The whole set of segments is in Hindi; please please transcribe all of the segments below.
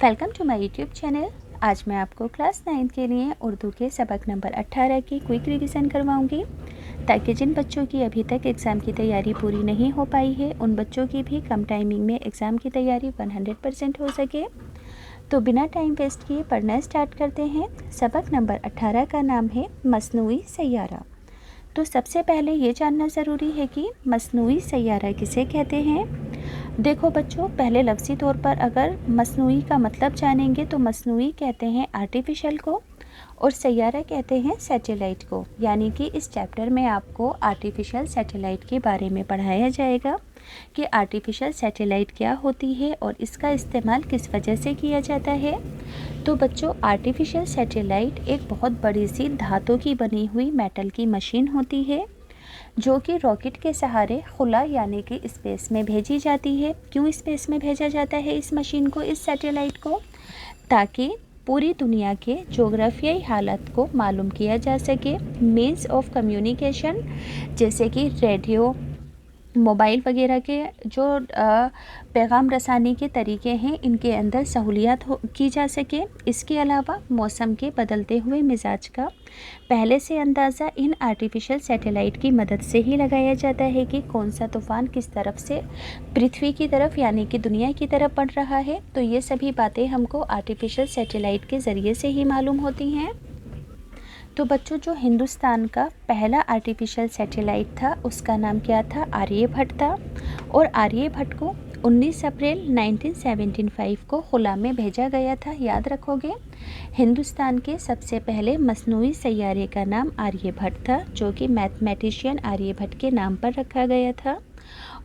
Welcome to my YouTube channel. आज मैं आपको क्लास 9 के लिए उर्दू के सबक नंबर 18 की क्विक रिवीजन करवाऊंगी, ताकि जिन बच्चों की अभी तक एग्ज़ाम की तैयारी पूरी नहीं हो पाई है उन बच्चों की भी कम टाइमिंग में एग्ज़ाम की तैयारी 100% हो सके। तो बिना टाइम वेस्ट किए पढ़ना स्टार्ट करते हैं। सबक नंबर 18 का नाम है मसनूई सैयारा। तो सबसे पहले ये जानना ज़रूरी है कि मसनूई सैयारा किसे कहते हैं। देखो बच्चों, पहले लफ्ज़ी तौर पर अगर मसनूई का मतलब जानेंगे तो मसनूई कहते हैं आर्टिफिशियल को और सैयारा कहते हैं सैटेलाइट को। यानी कि इस चैप्टर में आपको आर्टिफिशियल सैटेलाइट के बारे में पढ़ाया जाएगा कि आर्टिफिशियल सैटेलाइट क्या होती है और इसका इस्तेमाल किस वजह से किया जाता है। तो बच्चों, आर्टिफिशियल सैटेलाइट एक बहुत बड़ी सी धातु की बनी हुई मेटल की मशीन होती है जो कि रॉकेट के सहारे खुला यानी कि स्पेस में भेजी जाती है। क्यों स्पेस में भेजा जाता है इस मशीन को, इस सैटेलाइट को? ताकि पूरी दुनिया के जोग्राफियाई हालत को मालूम किया जा सके। मीन्स ऑफ कम्युनिकेशन जैसे कि रेडियो, मोबाइल वगैरह के जो पैगाम रसानी के तरीके हैं, इनके अंदर सहूलियत की जा सके। इसके अलावा मौसम के बदलते हुए मिजाज का पहले से अंदाज़ा इन आर्टिफिशियल सैटेलाइट की मदद से ही लगाया जाता है कि कौन सा तूफ़ान किस तरफ से पृथ्वी की तरफ यानी कि दुनिया की तरफ बढ़ रहा है। तो ये सभी बातें हमको आर्टिफिशियल सैटेलाइट के ज़रिए से ही मालूम होती हैं। तो बच्चों, जो हिंदुस्तान का पहला आर्टिफिशियल सैटेलाइट था उसका नाम क्या था? आर्यभट्ट था। और आर्यभट्ट को 19 अप्रैल 1975 को खुला में भेजा गया था। याद रखोगे, हिंदुस्तान के सबसे पहले मसनूई सैयारे का नाम आर्यभट्ट था, जो कि मैथमेटिशियन आर्यभट्ट के नाम पर रखा गया था।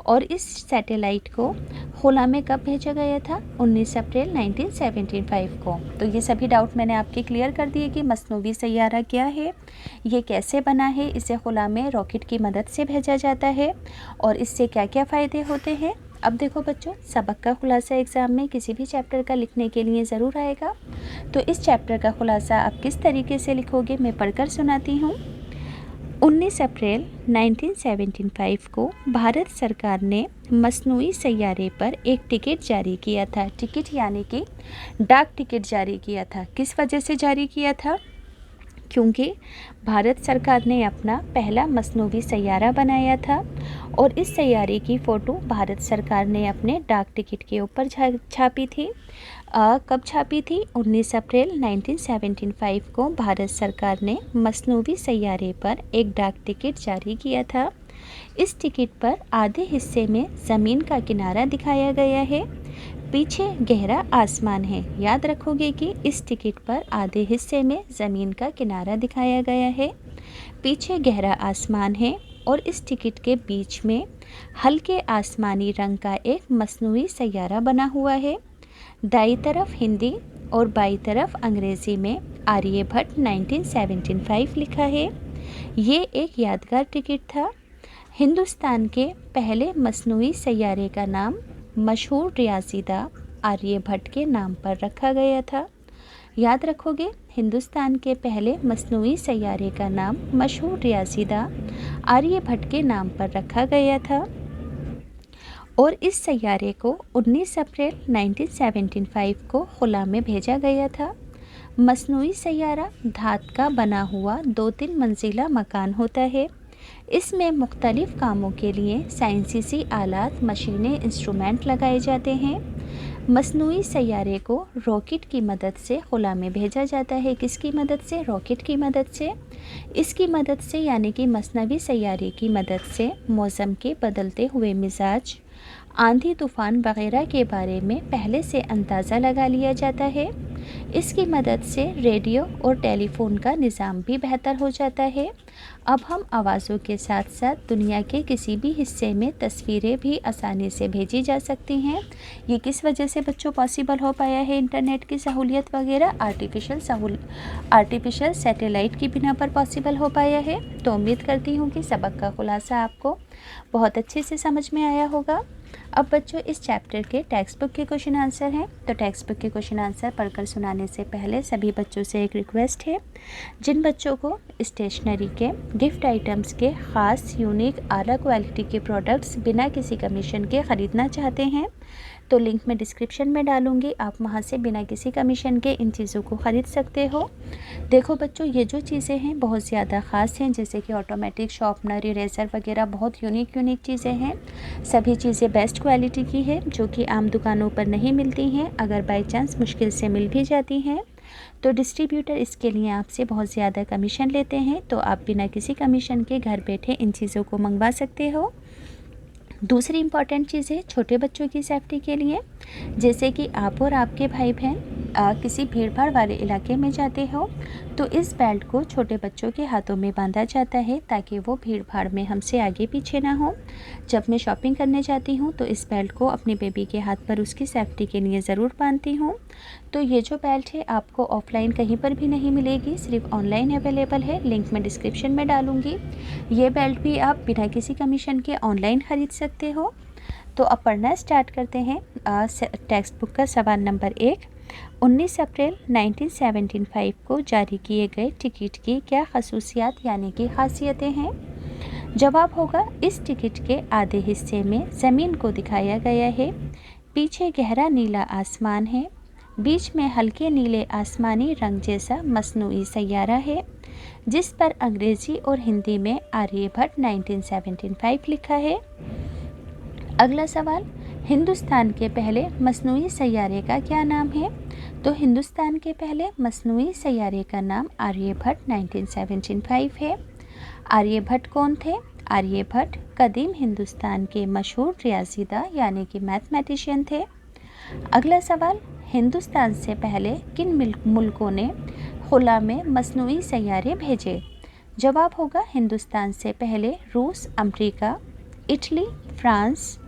और इस सैटेलाइट को खुला में कब भेजा गया था? 19 अप्रैल 1975 को। तो ये सभी डाउट मैंने आपके क्लियर कर दिए कि मसनूई सैयारा क्या है, ये कैसे बना है, इसे खुला में रॉकेट की मदद से भेजा जाता है और इससे क्या क्या फ़ायदे होते हैं। अब देखो बच्चों, सबक का खुलासा एग्ज़ाम में किसी भी चैप्टर का लिखने के लिए ज़रूर आएगा। तो इस चैप्टर का खुलासा आप किस तरीके से लिखोगे, मैं पढ़कर सुनाती हूँ। 19 अप्रैल 1975 को भारत सरकार ने मसनूई सैयारे पर एक टिकट जारी किया था। टिकट यानी कि डाक टिकट जारी किया था। किस वजह से जारी किया था? क्योंकि भारत सरकार ने अपना पहला मसनूई सैयारा बनाया था और इस सैयारे की फ़ोटो भारत सरकार ने अपने डाक टिकट के ऊपर छापी थी। कब छापी थी? 19 अप्रैल 1975 को भारत सरकार ने मसनूई सैयारे पर एक डाक टिकट जारी किया था। इस टिकट पर आधे हिस्से में ज़मीन का किनारा दिखाया गया है, पीछे गहरा आसमान है। याद रखोगे कि इस टिकट पर आधे हिस्से में ज़मीन का किनारा दिखाया गया है, पीछे गहरा आसमान है और इस टिकट के बीच में हल्के आसमानी रंग का एक मसनूई सैयारा बना हुआ है। दाईं तरफ हिंदी और बाईं तरफ अंग्रेज़ी में आर्यभट्ट 1975 लिखा है। ये एक यादगार टिकट था। हिंदुस्तान के पहले मसनूई सैयारे का नाम मशहूर रियाज़ीदा आर्यभट्ट के नाम पर रखा गया था। याद रखोगे, हिंदुस्तान के पहले मसनूई सैयारे का नाम मशहूर रियाज़ीदा आर्यभट्ट के नाम पर रखा गया था और इस सैयारे को 19 अप्रैल 1975 को खुला में भेजा गया था। मसनूई सैयारा धातु का बना हुआ 2-3 मंजिला मकान होता है। इसमें मुख्तलिफ़ कामों के लिए साइंसी आलात, मशीनें, इंस्ट्रूमेंट लगाए जाते हैं। मसनूई सैयारे को रॉकेट की मदद से खुला में भेजा जाता है। किसकी मदद से? रॉकेट की मदद से। इसकी मदद से यानी कि मसनवी सैयारे की मदद से मौसम के बदलते हुए मिजाज, आंधी तूफ़ान वगैरह के बारे में पहले से अंदाज़ा लगा लिया जाता है। इसकी मदद से रेडियो और टेलीफोन का निज़ाम भी बेहतर हो जाता है। अब हम आवाज़ों के साथ साथ दुनिया के किसी भी हिस्से में तस्वीरें भी आसानी से भेजी जा सकती हैं। ये किस वजह से बच्चों पॉसिबल हो पाया है? इंटरनेट की सहूलियत वगैरह आर्टिफिशियल सैटेलाइट की बिना पर पॉसिबल हो पाया है। तो उम्मीद करती हूँ कि सबक का खुलासा आपको बहुत अच्छे से समझ में आया होगा। अब बच्चों, इस चैप्टर के टेक्स्ट बुक के क्वेश्चन आंसर हैं। तो टेक्स्ट बुक के क्वेश्चन आंसर पढ़कर सुनाने से पहले सभी बच्चों से एक रिक्वेस्ट है, जिन बच्चों को स्टेशनरी के गिफ्ट आइटम्स के ख़ास यूनिक आला क्वालिटी के प्रोडक्ट्स बिना किसी कमीशन के ख़रीदना चाहते हैं तो लिंक मैं डिस्क्रिप्शन में डालूँगी, आप वहाँ से बिना किसी कमीशन के इन चीज़ों को ख़रीद सकते हो। देखो बच्चों, ये जो चीज़ें हैं बहुत ज़्यादा ख़ास हैं, जैसे कि ऑटोमेटिक शॉर्पनर, इरेज़र वगैरह बहुत यूनिक चीज़ें हैं। सभी चीज़ें बेस्ट क्वालिटी की है जो कि आम दुकानों पर नहीं मिलती हैं। अगर बाई चांस मुश्किल से मिल भी जाती हैं तो डिस्ट्रीब्यूटर इसके लिए आपसे बहुत ज़्यादा कमीशन लेते हैं, तो आप बिना किसी कमीशन के घर बैठे इन चीज़ों को मंगवा सकते हो। दूसरी इम्पॉर्टेंट चीज़ है छोटे बच्चों की सेफ्टी के लिए, जैसे कि आप और आपके भाई बहन किसी भीड़ भाड़ वाले इलाके में जाते हो तो इस बेल्ट को छोटे बच्चों के हाथों में बांधा जाता है ताकि वो भीड़ भाड़ में हमसे आगे पीछे ना हो। जब मैं शॉपिंग करने जाती हूँ तो इस बेल्ट को अपने बेबी के हाथ पर उसकी सेफ्टी के लिए ज़रूर बांधती हूँ। तो ये जो बेल्ट है आपको ऑफलाइन कहीं पर भी नहीं मिलेगी, सिर्फ ऑनलाइन अवेलेबल है। लिंक मैं डिस्क्रिप्शन में डालूँगी। ये बेल्ट भी आप बिना किसी कमीशन के ऑनलाइन ख़रीद सकते हो। तो अब पढ़ना स्टार्ट करते हैं। टेक्स्ट बुक का सवाल नंबर 1, 19 अप्रैल 1975 को जारी किए गए टिकट की क्या खसूसियात यानी कि खासियतें हैं? जवाब होगा, इस टिकट के आधे हिस्से में ज़मीन को दिखाया गया है, पीछे गहरा नीला आसमान है, बीच में हल्के नीले आसमानी रंग जैसा मसनूई सैयारा है जिस पर अंग्रेज़ी और हिंदी में आर्यभट्ट 1975 लिखा है। अगला सवाल, हिंदुस्तान के पहले मसनूई सैयारे का क्या नाम है? तो हिंदुस्तान के पहले मसनूई सैयारे का नाम आर्यभट्ट 1975 है। आर्यभट्ट कौन थे? आर्यभट्ट कदीम हिंदुस्तान के मशहूर रियाज़ीदां यानी कि मैथमेटिशियन थे। अगला सवाल, हिंदुस्तान से पहले किन मुल्कों ने खुला में मसनूई सैयारे भेजे? जवाब होगा, हिंदुस्तान से पहले रूस, अमेरिका, इटली, फ्रांस,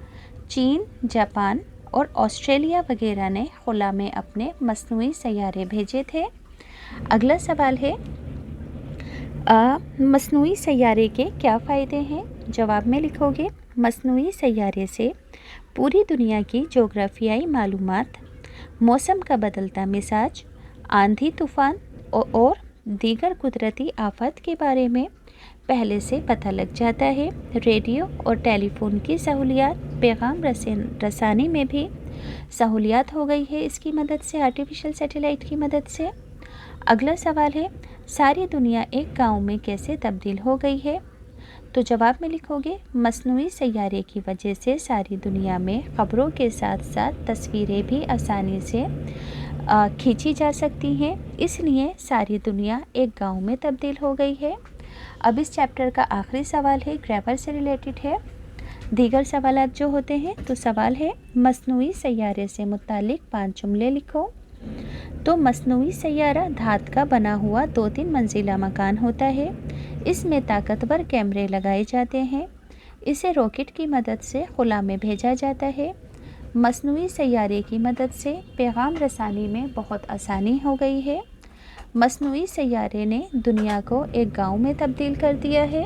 चीन, जापान और ऑस्ट्रेलिया वगैरह ने खुला में अपने मसनूई सैयारे भेजे थे। अगला सवाल है, मसनूई सैयारे के क्या फ़ायदे हैं? जवाब में लिखोगे, मसनूई सैयारे से पूरी दुनिया की जोग्राफियाई मालूमात, मौसम का बदलता मिजाज, आंधी तूफ़ान और दीगर कुदरती आफत के बारे में पहले से पता लग जाता है। रेडियो और टेलीफोन की सहूलियात, पैगाम रसानी में भी सहूलियात हो गई है इसकी मदद से, आर्टिफिशियल सैटेलाइट की मदद से। अगला सवाल है, सारी दुनिया एक गांव में कैसे तब्दील हो गई है? तो जवाब में लिखोगे, मसनूई सैयारे की वजह से सारी दुनिया में ख़बरों के साथ साथ तस्वीरें भी आसानी से खींची जा सकती हैं, इसलिए सारी दुनिया एक गांव में तब्दील हो गई है। अब इस चैप्टर का आखिरी सवाल है, ग्रामर से रिलेटेड है। दीगर सवालात जो होते हैं, तो सवाल है, मसनूई सैयारे से मुतालिक 5 जुमले लिखो। तो मसनूई सैयारा धात का बना हुआ 2-3 मंजिला मकान होता है। इसमें ताकतवर कैमरे लगाए जाते हैं। इसे रॉकेट की मदद से खुला में भेजा जाता है। मसनूई सैयारे की मदद से पैगाम रसानी में बहुत आसानी हो गई है। मसनूई सैयारे ने दुनिया को एक गांव में तब्दील कर दिया है।